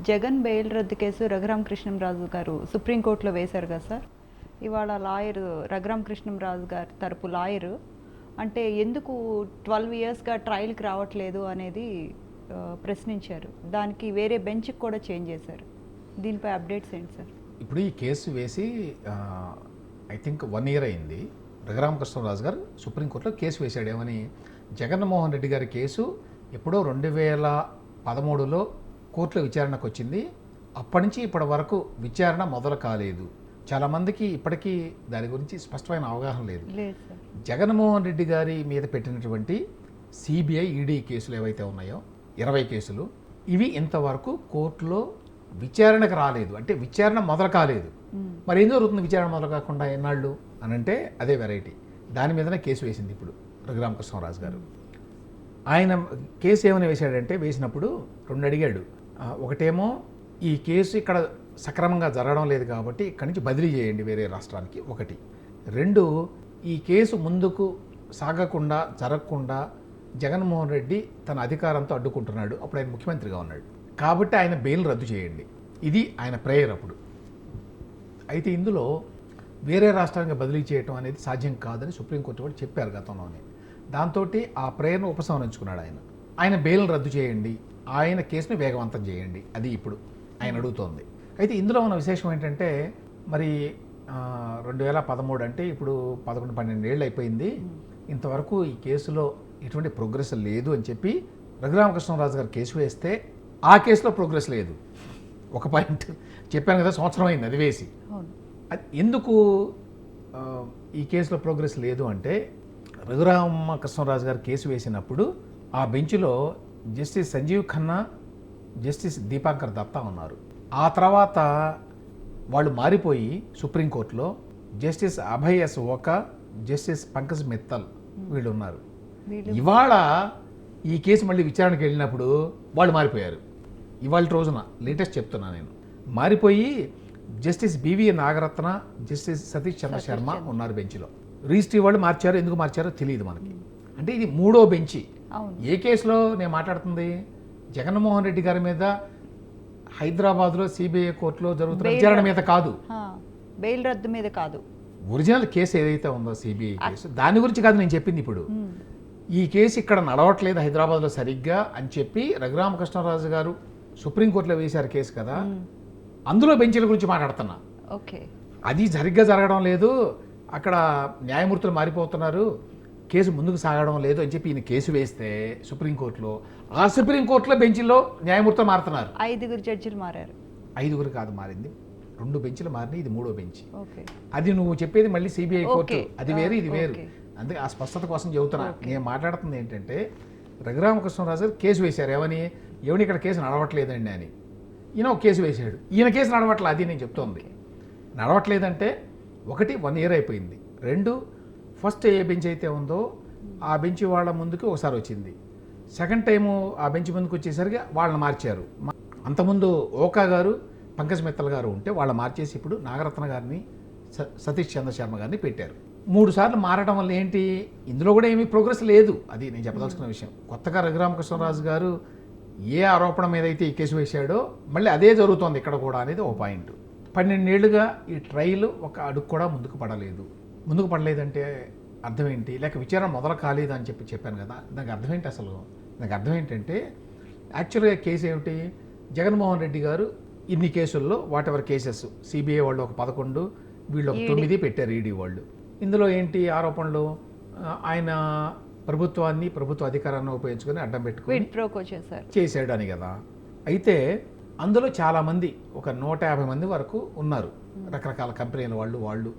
Jagan bail రద్దు case Raghurama Krishnam Raju గారు సుప్రీంకోర్టులో వేశారు కదా సార్. ఇవాళ లాయర్ రఘురామకృష్ణంరాజు గారి తరపు లాయరు అంటే ఎందుకు 12 ఇయర్స్గా ట్రయల్కి రావట్లేదు అనేది ప్రశ్నించారు. దానికి వేరే బెంచ్కి కూడా చేంజ్ చేశారు. దీనిపై అప్డేట్స్ ఏంటి సార్? ఇప్పుడు ఈ కేసు వేసి ఐ థింక్ 1 ఇయర్ అయింది. రఘురామకృష్ణరాజు గారు సుప్రీంకోర్టులో కేసు వేశాడు. ఏమని? జగన్మోహన్ రెడ్డి గారి కేసు ఎప్పుడో 2013లో కోర్టులో విచారణకు వచ్చింది. అప్పటి నుంచి ఇప్పటి వరకు విచారణ మొదలు కాలేదు. చాలామందికి ఇప్పటికీ దాని గురించి స్పష్టమైన అవగాహన లేదు. జగన్మోహన్ రెడ్డి గారి మీద పెట్టినటువంటి సిబిఐ ఈడీ కేసులు ఏవైతే ఉన్నాయో 20 కేసులు, ఇవి ఇంతవరకు కోర్టులో విచారణకు రాలేదు. అంటే విచారణ మొదలు కాలేదు. మరి ఏం జరుగుతుంది విచారణ మొదలు కాకుండా ఎన్నాళ్ళు అని అంటే అదే వెరైటీ. దాని మీదనే కేసు వేసింది ఇప్పుడు రఘురామకృష్ణరాజు గారు. ఆయన కేసు ఏమని వేశాడంటే, వేసినప్పుడు 2 అడిగాడు. ఒకటేమో ఈ కేసు ఇక్కడ సక్రమంగా జరగడం లేదు కాబట్టి ఇక్కడి నుంచి బదిలీ చేయండి వేరే రాష్ట్రానికి, ఒకటి. 2, ఈ కేసు ముందుకు సాగకుండా జరగకుండా జగన్మోహన్ రెడ్డి తన అధికారంతో అడ్డుకుంటున్నాడు. అప్పుడు ఆయన ముఖ్యమంత్రిగా ఉన్నాడు కాబట్టి ఆయన బెయిల్ రద్దు చేయండి. ఇది ఆయన ప్రేయర్ అప్పుడు. అయితే ఇందులో వేరే రాష్ట్రానికి బదిలీ చేయడం అనేది సాధ్యం కాదని సుప్రీంకోర్టు కూడా చెప్పారు గతంలోనే. దాంతో ఆ ప్రేయర్ను ఉపసంహరించుకున్నాడు ఆయన. ఆయన బెయిల్ రద్దు చేయండి, ఆయన కేసుని వేగవంతం చేయండి, అది ఇప్పుడు ఆయన అడుగుతోంది. అయితే ఇందులో ఉన్న విశేషం ఏంటంటే, మరి 2013 అంటే ఇప్పుడు 11-12 ఏళ్ళు అయిపోయింది. ఇంతవరకు ఈ కేసులో ఎటువంటి ప్రోగ్రెస్ లేదు అని చెప్పి రఘురామకృష్ణరాజు గారు కేసు వేస్తే ఆ కేసులో ప్రోగ్రెస్ లేదు. ఒక పాయింట్ చెప్పాను కదా, సంవత్సరం అయింది అది వేసి. ఎందుకు ఈ కేసులో ప్రోగ్రెస్ లేదు అంటే, రఘురామకృష్ణరాజు గారు కేసు వేసినప్పుడు ఆ బెంచ్లో జస్టిస్ సంజీవ్ ఖన్నా, జస్టిస్ దీపాంకర్ దత్తా ఉన్నారు. ఆ తర్వాత వాళ్ళు మారిపోయి సుప్రీంకోర్టులో justice Abhay S Oka, justice Pankaj Mithal వీళ్ళు ఉన్నారు. ఇవాళ ఈ కేసు మళ్ళీ విచారణకు వెళ్ళినప్పుడు వాళ్ళు మారిపోయారు. ఇవాళ రోజున లేటెస్ట్ చెప్తున్నా నేను, మారిపోయి justice B V Nagarathna, justice Satish Chandra Sharma ఉన్నారు బెంచ్లో. రిజిస్ట్రీ వాళ్ళు మార్చారు, ఎందుకు మార్చారో తెలియదు మనకి. అంటే ఇది 3వ బెంచి. ఏ కేసులో నేను మాట్లాడుతుంది? జగన్మోహన్ రెడ్డి గారి మీద హైదరాబాద్లో సిబిఐ కోర్టులో జరుగుతున్న విచారణ మీద కాదు, బెయిల్ రద్దు మీద కాదు. ఒరిజినల్ కేసు ఏదైతే ఉందో సిబిఐ కేసు, దాని గురించి కాదు నేను చెప్పింది. ఇప్పుడు ఈ కేసు ఇక్కడ నడవట్లేదు హైదరాబాద్లో సరిగ్గా అని చెప్పి రఘురామకృష్ణరాజు గారు సుప్రీంకోర్టులో వేశారు కేసు కదా, అందులో బెంచీల గురించి మాట్లాడుతున్నా. అది సరిగ్గా జరగడం లేదు, అక్కడ న్యాయమూర్తులు మారిపోతున్నారు, కేసు ముందుకు సాగడం లేదు అని చెప్పి ఈయన కేసు వేస్తే సుప్రీంకోర్టులో, ఆ సుప్రీంకోర్టులో బెంచ్లో న్యాయమూర్తులు మారుతున్నారు. 5 జడ్జిలు మారారు. 5 కాదు మారింది, 2 బెంచ్లు మారినాయి, ఇది 3వ బెంచ్. అది నువ్వు చెప్పేది మళ్ళీ సిబిఐ కోర్టు, అది వేరు ఇది వేరు. అందుకే ఆ స్పష్టత కోసం చెబుతున్నా. నేను మాట్లాడుతుంది ఏంటంటే, రఘురామకృష్ణరాజు గారు కేసు వేశారు. ఏమని ఇక్కడ కేసు నడవట్లేదండి అని. ఈయన ఒక కేసు వేశాడు, ఈయన కేసు నడవట్లేదు, అది నేను చెప్తోంది. నడవట్లేదంటే 1 ఇయర్ అయిపోయింది. 2, ఫస్ట్ ఏ బెంచ్ అయితే ఉందో ఆ బెంచ్ వాళ్ళ ముందుకు ఒకసారి వచ్చింది. సెకండ్ టైము ఆ బెంచ్ ముందుకు వచ్చేసరికి వాళ్ళని మార్చారు. అంతకుముందు ఓకా గారు, పంకజ్ మిత్తల్ గారు ఉంటే వాళ్ళు మార్చేసి ఇప్పుడు నాగరత్న గారిని, సతీష్ చంద్ర శర్మ గారిని పెట్టారు. 3 సార్లు మారడం వల్ల ఏంటి, ఇందులో కూడా ఏమీ ప్రోగ్రెస్ లేదు. అది నేను చెప్పదలుచుకున్న విషయం. కొత్తగా రఘురామకృష్ణరాజు గారు ఏ ఆరోపణ మీద అయితే ఈ కేసు వేశాడో మళ్ళీ అదే జరుగుతోంది ఇక్కడ కూడా అనేది ఒక పాయింట్. 12 ఏళ్లుగా ఈ ట్రయల్ ఒక అడుగు కూడా ముందుకు పడలేదు. ముందుకు పడలేదంటే అర్థం ఏంటి? లేక విచారణ మొదలు కాలేదు అని చెప్పాను కదా, దానికి అర్థం ఏంటి? అసలు నాకు అర్థం ఏంటంటే, యాక్చువల్గా కేసు ఏమిటి, జగన్మోహన్ రెడ్డి గారు ఇన్ని కేసుల్లో వాటెవర్ కేసెస్, సిబిఐ వాళ్ళు ఒక 11, వీళ్ళు ఒక 9 పెట్టారు ఈడీ వాళ్ళు. ఇందులో ఏంటి ఆరోపణలు? ఆయన ప్రభుత్వాన్ని, ప్రభుత్వ అధికారాన్ని ఉపయోగించుకొని అడ్డం పెట్టుకుని చేశాడు అని కదా. అయితే అందులో చాలామంది, ఒక 150 మంది వరకు ఉన్నారు, రకరకాల కంపెనీల వాళ్ళు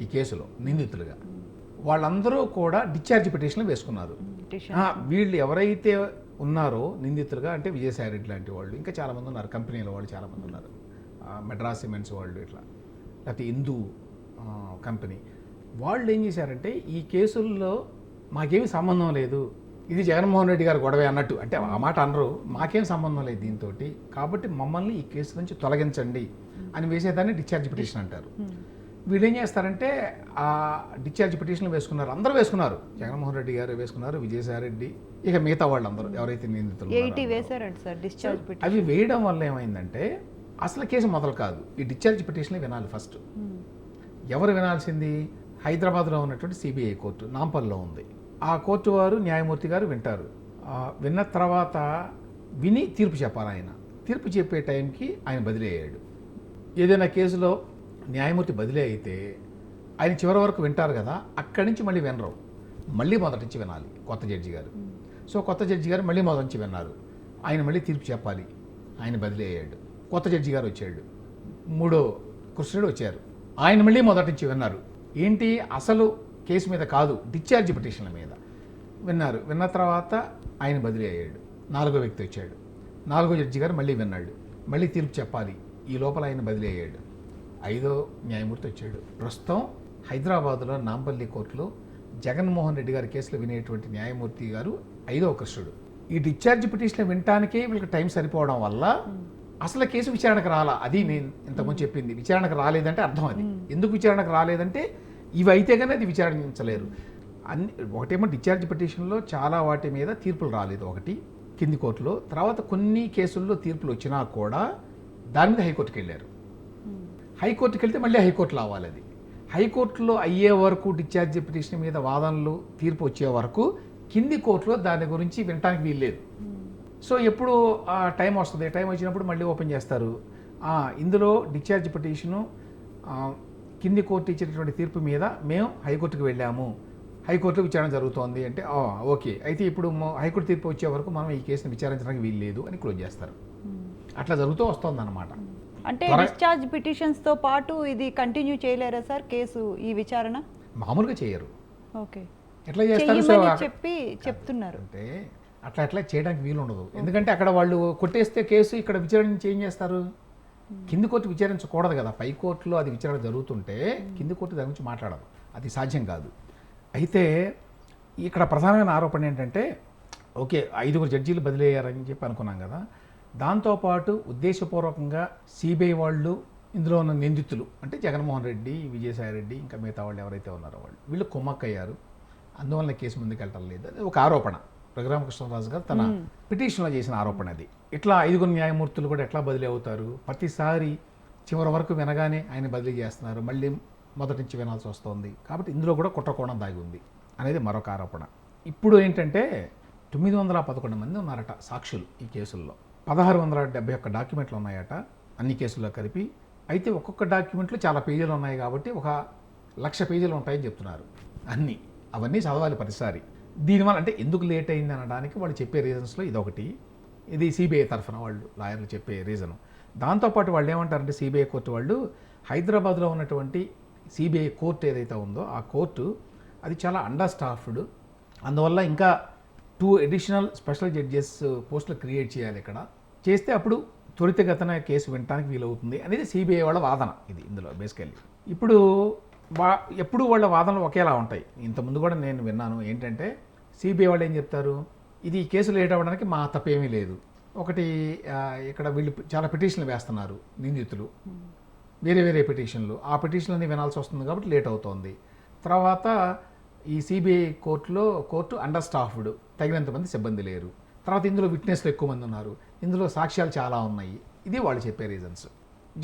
ఈ కేసులో నిందితులుగా. వాళ్ళందరూ కూడా డిశ్చార్జ్ పిటిషన్లు వేసుకున్నారు. వీళ్ళు ఎవరైతే ఉన్నారో నిందితులుగా, అంటే విజయసాయి రెడ్డి లాంటి వాళ్ళు, ఇంకా చాలామంది ఉన్నారు, కంపెనీల వాళ్ళు చాలామంది ఉన్నారు, మెడ్రాస్ సిమెంట్స్ వాళ్ళు, ఇట్లా, లేకపోతే హిందూ కంపెనీ వాళ్ళు ఏం చేశారంటే, ఈ కేసుల్లో మాకేమీ సంబంధం లేదు, ఇది జగన్మోహన్ రెడ్డి గారు గొడవే అన్నట్టు, అంటే ఆ మాట అనరు, మాకేం సంబంధం లేదు దీంతో, కాబట్టి మమ్మల్ని ఈ కేసు నుంచి తొలగించండి అని వేసేదాన్ని డిశ్చార్జ్ పిటిషన్ అంటారు. వీళ్ళు ఏం చేస్తారంటే ఆ డిశ్చార్జ్ పిటిషన్లు వేసుకున్నారు, అందరూ వేసుకున్నారు. జగన్మోహన్ రెడ్డి గారు వేసుకున్నారు, విజయసాయి రెడ్డి, ఇక మిగతా వాళ్ళందరూ ఎవరైతే నిందితులు ఉన్నారో 80 వేశారంట సార్ డిశ్చార్జ్ పిటిషన్. అవి వేయడం వల్ల ఏమైందంటే అసలు కేసు మొదలు కాదు, ఈ డిశ్చార్జ్ పిటిషన్లు వినాలి ఫస్ట్. ఎవరు వినాల్సింది? హైదరాబాద్లో ఉన్నటువంటి సిబిఐ కోర్టు నాంపల్లిలో ఉంది. ఆ కోర్టు వారు న్యాయమూర్తి గారు వింటారు. విన్న తర్వాత విని తీర్పు చెప్పాలి. ఆయన తీర్పు చెప్పే టైంకి ఆయన బదిలీ అయ్యాడు. ఏదైనా కేసులో న్యాయమూర్తి బదిలీ అయితే ఆయన చివరి వరకు వింటారు కదా, అక్కడి నుంచి మళ్ళీ వినరు, మళ్ళీ మొదటి నుంచి వినాలి కొత్త జడ్జి గారు. సో కొత్త జడ్జి గారు మళ్ళీ మొదటి నుంచి విన్నారు, ఆయన మళ్ళీ తీర్పు చెప్పాలి. ఆయన బదిలీ అయ్యాడు, కొత్త జడ్జి గారు వచ్చాడు, మూడో కృష్ణుడు వచ్చారు, ఆయన మళ్ళీ మొదటి నుంచి విన్నారు. ఏంటి, అసలు కేసు మీద కాదు, డిశ్చార్జ్ పిటిషన్ల మీద విన్నారు. విన్న తర్వాత ఆయన బదిలీ అయ్యాడు, నాలుగో వ్యక్తి వచ్చాడు, నాలుగో జడ్జి గారు మళ్ళీ విన్నాడు, మళ్ళీ తీర్పు చెప్పాలి. ఈ లోపల ఆయన బదిలీ అయ్యాడు, ఐదో న్యాయమూర్తి వచ్చాడు. ప్రస్తుతం హైదరాబాదులో నాంపల్లి కోర్టులో జగన్మోహన్ రెడ్డి గారి కేసులు వినేటువంటి న్యాయమూర్తి గారు ఐదో కృష్ణుడు. ఈ డిశ్చార్జ్ పిటిషన్ వినటానికే వీళ్ళకి టైం సరిపోవడం వల్ల అసలు కేసు విచారణకు రాలా. అది నేను ఇంతకుముందు చెప్పింది, విచారణకు రాలేదంటే అర్థం అది. ఎందుకు విచారణకు రాలేదంటే ఇవి అయితే కానీ అది విచారించలేరు. ఒకటేమో డిశ్చార్జ్ పిటిషన్లో చాలా వాటి మీద తీర్పులు రాలేదు, ఒకటి కింది కోర్టులో. తర్వాత కొన్ని కేసుల్లో తీర్పులు వచ్చినా కూడా దాని మీద హైకోర్టుకి వెళ్ళారు. హైకోర్టుకి వెళ్తే మళ్ళీ హైకోర్టులో అవ్వాలి. అది హైకోర్టులో అయ్యే వరకు డిశ్చార్జ్ పిటిషన్ మీద వాదనలు తీర్పు వచ్చే వరకు కింది కోర్టులో దాని గురించి వినటానికి వీల్లేదు. సో ఎప్పుడు టైం వస్తుంది, టైం వచ్చినప్పుడు మళ్ళీ ఓపెన్ చేస్తారు. ఇందులో డిశ్చార్జ్ పిటిషను కింది కోర్టు ఇచ్చినటువంటి తీర్పు మీద మేము హైకోర్టుకు వెళ్ళాము, హైకోర్టులో విచారణ జరుగుతోంది అంటే ఓకే, అయితే ఇప్పుడు హైకోర్టు తీర్పు వచ్చే వరకు మనం ఈ కేసును విచారించడానికి వీల్లేదు అని క్లోజ్ చేస్తారు. అట్లా జరుగుతూ వస్తుంది అన్నమాట. అంటే డిశ్చార్జ్ పిటిషన్స్ తో పాటు ఇది కంటిన్యూ చేయలేరా సార్ కేసు, ఈ విచారణ? మామూలుగా చేయరు. ఓకే, ఎట్లా చేస్తారు చెప్పి చెప్తున్నారు అంటే అట్లా చేయడానికి వీలు ఉండదు. ఎందుకంటే అక్కడ వాళ్ళు కొట్టేస్తే కేసు ఇక్కడ విచారణ ఏం చేస్తారు? కింది కోర్టు విచారించకూడదు కదా, పై కోర్టులో అది విచారణ జరుగుతుంటే కింది కోర్టు దాని గురించి మాట్లాడదు, అది సాధ్యం కాదు. అయితే ఇక్కడ ప్రధానమైన ఆరోపణ ఏంటంటే, ఓకే 5 జడ్జీలు బదిలీ అయ్యారని చెప్పి అనుకున్నాం కదా, దాంతోపాటు ఉద్దేశపూర్వకంగా సిబిఐ వాళ్ళు, ఇందులో ఉన్న నిందితులు అంటే జగన్మోహన్ రెడ్డి, విజయసాయి రెడ్డి, ఇంకా మిగతా వాళ్ళు ఎవరైతే ఉన్నారో వీళ్ళు కుమ్మక్కయ్యారు, అందువల్ల కేసు ముందుకు వెళ్ళటం లేదు. అది ఒక ఆరోపణ. రఘురామకృష్ణరాజు గారు తన పిటిషన్లో చేసిన ఆరోపణ అది. ఇట్లా 5 న్యాయమూర్తులు కూడా ఎట్లా బదిలీ అవుతారు? ప్రతిసారి చివరి వరకు వినగానే ఆయన బదిలీ చేస్తున్నారు, మళ్ళీ మొదటి నుంచి వినాల్సి వస్తుంది. కాబట్టి ఇందులో కూడా కుట్రకోణం దాగి ఉంది అనేది మరొక ఆరోపణ. ఇప్పుడు ఏంటంటే 911 మంది ఉన్నారట సాక్షులు ఈ కేసుల్లో, 1671 డాక్యుమెంట్లు ఉన్నాయట అన్ని కేసుల్లో కలిపి. అయితే ఒక్కొక్క డాక్యుమెంట్లో చాలా పేజీలు ఉన్నాయి కాబట్టి 1,00,000 పేజీలు ఉంటాయని చెప్తున్నారు. అవన్నీ చదవాలి ప్రతిసారి. దీనివల్ల అంటే ఎందుకు లేట్ అయింది అనడానికి వాళ్ళు చెప్పే రీజన్స్లో ఇదొకటి. ఇది సిబిఐ తరఫున వాళ్ళు లాయర్లు చెప్పే రీజను. దాంతోపాటు వాళ్ళు ఏమంటారంటే సిబిఐ కోర్టు వాళ్ళు, హైదరాబాద్లో ఉన్నటువంటి సిబిఐ కోర్టు ఏదైతే ఉందో ఆ కోర్టు అది చాలా అండర్ స్టాఫ్డ్, అందువల్ల ఇంకా 2 అడిషనల్ స్పెషల్ జడ్జెస్ పోస్టులు క్రియేట్ చేయాలి ఇక్కడ, చేస్తే అప్పుడు త్వరితగతిన కేసు వినడానికి వీలవుతుంది అనేది సిబిఐ వాళ్ళ వాదన. ఇది ఇందులో బేసికల్లీ ఇప్పుడు ఎప్పుడు వాళ్ళ వాదనలు ఒకేలా ఉంటాయి. ఇంతకుముందు కూడా నేను విన్నాను ఏంటంటే, సిబిఐ వాళ్ళు ఏం చెప్తారు, ఇది కేసు లేట్ అవ్వడానికి మా తప్పేమీ లేదు. ఒకటి ఇక్కడ వీళ్ళు చాలా పిటిషన్లు వేస్తున్నారు నిందితులు, వేరే పిటిషన్లు, ఆ పిటిషన్లన్నీ వినాల్సి వస్తుంది కాబట్టి లేట్ అవుతోంది. తర్వాత ఈ సిబిఐ కోర్టు అండర్ స్టాఫ్డ్, తగినంత మంది సిబ్బంది లేరు. తర్వాత ఇందులో విట్నెస్లు ఎక్కువ మంది ఉన్నారు, ఇందులో సాక్ష్యాలు చాలా ఉన్నాయి. ఇది వాళ్ళు చెప్పే రీజన్స్.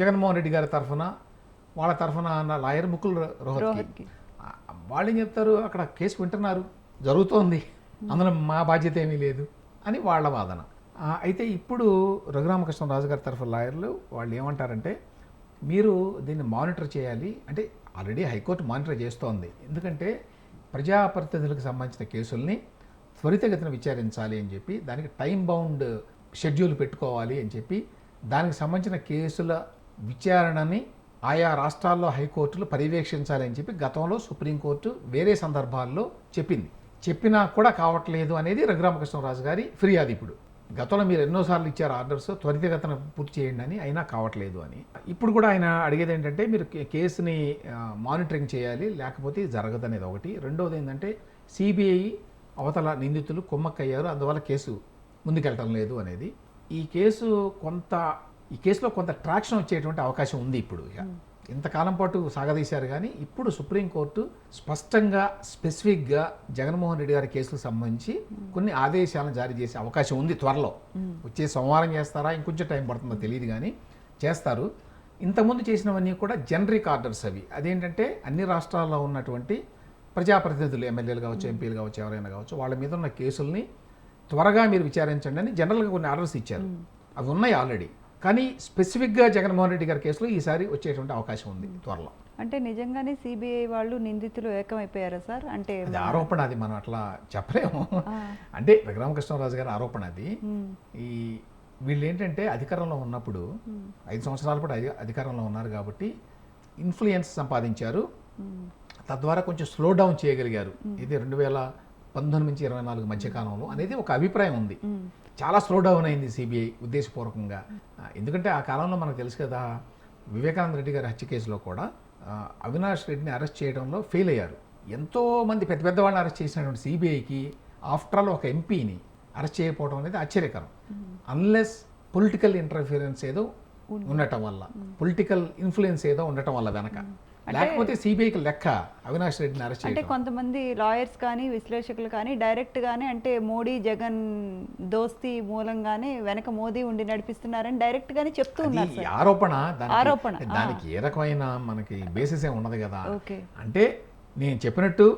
జగన్మోహన్ రెడ్డి గారి తరఫున, వాళ్ళ తరఫున అన్న లాయర్ ముకుల్ రోహత్గి వాళ్ళు ఏం చెప్తారు, అక్కడ కేసు వింటున్నారు, జరుగుతోంది, అందులో మా బాధ్యత ఏమీ లేదు అని వాళ్ళ వాదన. అయితే ఇప్పుడు రఘురామకృష్ణరాజు గారి తరఫున లాయర్లు వాళ్ళు ఏమంటారంటే, మీరు దీన్ని మానిటర్ చేయాలి, అంటే ఆల్రెడీ హైకోర్టు మానిటర్ చేస్తోంది, ఎందుకంటే ప్రజాప్రతినిధులకు సంబంధించిన కేసుల్ని త్వరితగతిన విచారించాలి అని చెప్పి, దానికి టైం బౌండ్ షెడ్యూల్ పెట్టుకోవాలి అని చెప్పి, దానికి సంబంధించిన కేసుల విచారణని ఆయా రాష్ట్రాల్లో హైకోర్టులు పర్యవేక్షించాలి అని చెప్పి గతంలో సుప్రీంకోర్టు వేరే సందర్భాల్లో చెప్పినా కూడా కావట్లేదు అనేది రఘురామకృష్ణరాజు గారి ఫిర్యాదు. ఇప్పుడు గతంలో మీరు ఎన్నోసార్లు ఇచ్చారు ఆర్డర్స్, త్వరితగతిన పూర్తి చేయండి అని, అయినా కావట్లేదు అని. ఇప్పుడు కూడా ఆయన అడిగేది ఏంటంటే, మీరు కేసుని మానిటరింగ్ చేయాలి, లేకపోతే ఇది జరగదు అనేది ఒకటి. రెండవది ఏంటంటే, సిబిఐ అవతల నిందితులు కుమ్మక్కయ్యారు, అందువల్ల కేసు ముందుకెళ్ళటం లేదు అనేది. ఈ కేసులో కొంత ట్రాక్షన్ వచ్చేటువంటి అవకాశం ఉంది ఇప్పుడు. ఇంతకాలం పాటు సాగదీశారు కానీ ఇప్పుడు సుప్రీంకోర్టు స్పష్టంగా స్పెసిఫిక్గా జగన్మోహన్ రెడ్డి గారి కేసులకు సంబంధించి కొన్ని ఆదేశాలను జారీ చేసే అవకాశం ఉంది త్వరలో. వచ్చే సోమవారం చేస్తారా, ఇంకొంచెం టైం పడుతుందో తెలియదు కానీ చేస్తారు. ఇంతకుముందు చేసినవన్నీ కూడా జనరిక్ ఆర్డర్స్ అవి. అదేంటంటే అన్ని రాష్ట్రాల్లో ఉన్నటువంటి ప్రజాప్రతినిధులు, ఎమ్మెల్యేలు కావచ్చు, ఎంపీలు కావచ్చు, ఎవరైనా కావచ్చు, వాళ్ళ మీద ఉన్న కేసుల్ని త్వరగా మీరు విచారించండి అని జనరల్గా కొన్ని ఆర్డర్స్ ఇచ్చారు. అవి ఉన్నాయి ఆల్రెడీ. కానీ స్పెసిఫిక్గా జగన్మోహన్ రెడ్డి గారి కేసులో ఈసారి వచ్చేటువంటి అవకాశం ఉంది త్వరలో. అంటే నిజంగానే సిబిఐ వాళ్ళు నిందితులు ఏకమైపోయారా సార్? అంటే అది ఆరోపణ, అది మనం అట్లా చెప్పలేము. అంటే రఘురామకృష్ణరాజు గారి ఆరోపణ అది. ఈ వీళ్ళు ఏంటంటే అధికారంలో ఉన్నప్పుడు 5 సంవత్సరాల పాటు అధికారంలో ఉన్నారు కాబట్టి ఇన్ఫ్లుయెన్స్ సంపాదించారు. తద్వారా కొంచెం స్లో డౌన్ చేయగలిగారు. ఇది 2019 నుంచి 24 మధ్యకాలంలో అనేది ఒక అభిప్రాయం ఉంది. చాలా స్లో డౌన్ అయింది సిబిఐ ఉద్దేశపూర్వకంగా. ఎందుకంటే ఆ కాలంలో మనకు తెలుసు కదా, వివేకానంద రెడ్డి గారి హత్య కేసులో కూడా అవినాష్ రెడ్డిని అరెస్ట్ చేయడంలో ఫెయిల్ అయ్యారు. ఎంతోమంది పెద్ద పెద్ద వాళ్ళని అరెస్ట్ చేసినటువంటి సిబిఐకి ఆఫ్టర్ ఆల్ ఒక ఎంపీని అరెస్ట్ చేయకపోవడం అనేది ఆశ్చర్యకరం. అన్లెస్ పొలిటికల్ ఇంటర్ఫిరెన్స్ ఏదో ఉండటం వల్ల, పొలిటికల్ ఇన్ఫ్లుయెన్స్ ఏదో ఉండటం వల్ల వెనక, లేకపోతే సిబిఐకి లెక్క అవినాష్ రెడ్డిని అరెస్ట్ అంటే చేయడం. కొంతమంది లాయర్స్ కానీ విశ్లేషకులు కానీ డైరెక్ట్ గానే అంటే మోడీ జగన్ దోస్తీ మూలంగానే వెనక మోదీ ఉండి నడిపిస్తున్నారని డైరెక్ట్ గానే చెప్తూ ఉన్నారు ఈ సార్. ఆరోపణ, ఆరోపణ. దానికి ఏ రకమైన మనకి బేసిస్ ఏ ఉండదు కదా. ఓకే. అంటే నేను చెప్పినట్టు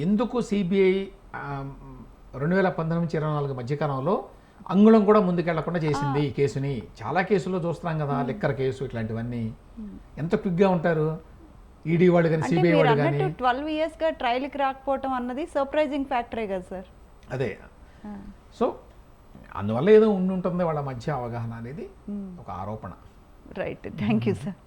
ఎందుకు సిబిఐ 2019 నుంచి 24 మధ్యకాలంలో అంగుళం కూడా ముందుకెళ్లకుండా చేసింది ఈ కేసుని. చాలా కేసుల్లో చూస్తున్నాం కదా, లిక్కర్ కేసు ఇట్లాంటివన్నీ ఎంత క్విక్గా ఉంటారు ఈడీ వాళ్ళు కానీ, అంటే సిబిఐ మీరు వాళ్ళు కానీ. అన్నట్టు 12 years గా ట్రయల్కి రాకపోవటం అన్నది సర్ప్రైజింగ్ ఫ్యాక్టరే కదా సార్. అదే. సో అందువల్ల ఏదో ఉండి ఉంటుంది వాళ్ళ మధ్య అవగాహన అనేది ఒక ఆరోపణ. Right, thank you sir.